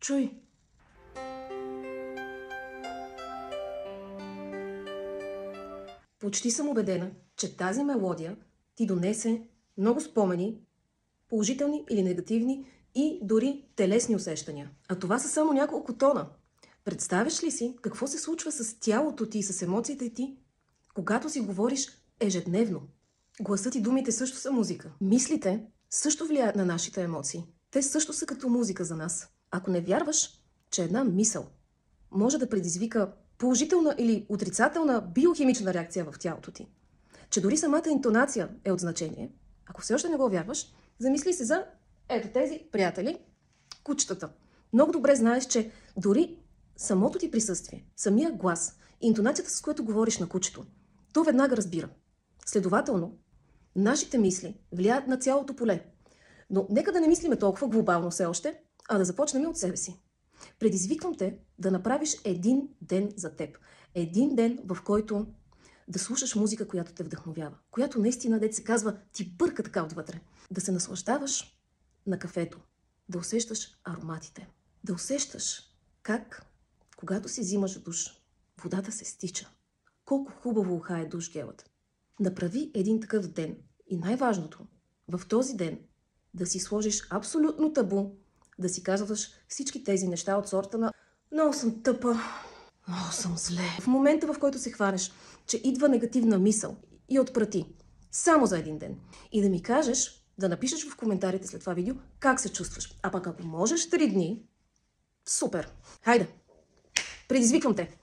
Чуй! Почти съм убедена, че тази мелодия ти донесе много спомени, положителни или негативни, и дори телесни усещания. А това са само няколко тона. Представяш ли си какво се случва с тялото ти и с емоциите ти, когато си говориш ежедневно? Гласът и думите също са музика. Мислите също влияят на нашите емоции. Те също са като музика за нас. Ако не вярваш, че една мисъл може да предизвика положителна или отрицателна биохимична реакция в тялото ти, че дори самата интонация е от значение, ако все още не го вярваш, замисли се за ето тези приятели, кучетата. Много добре знаеш, че дори самото ти присъствие, самия глас, интонацията, с която говориш на кучето, то веднага разбира. Следователно, нашите мисли влияят на цялото поле. Но нека да не мислиме толкова глобално все още, а да започнем от себе си. Предизвиквам те да направиш един ден за теб. Един ден, в който да слушаш музика, която те вдъхновява. Която наистина, дет се казва, ти бърка така отвътре. Да се наслаждаваш на кафето. Да усещаш ароматите. Да усещаш как, когато си взимаш душ, водата се стича. Колко хубаво уха е душ гелът. Направи един такъв ден. И най-важното, в този ден да си сложиш абсолютно табу, да си казваш всички тези неща от сорта на много съм тъпа, много съм зле. В момента, в който се хванеш, че идва негативна мисъл и отпрати само за един ден и да ми кажеш, да напишеш в коментарите след това видео как се чувстваш. А пък ако можеш 3 дни, супер! Хайде, предизвиквам те!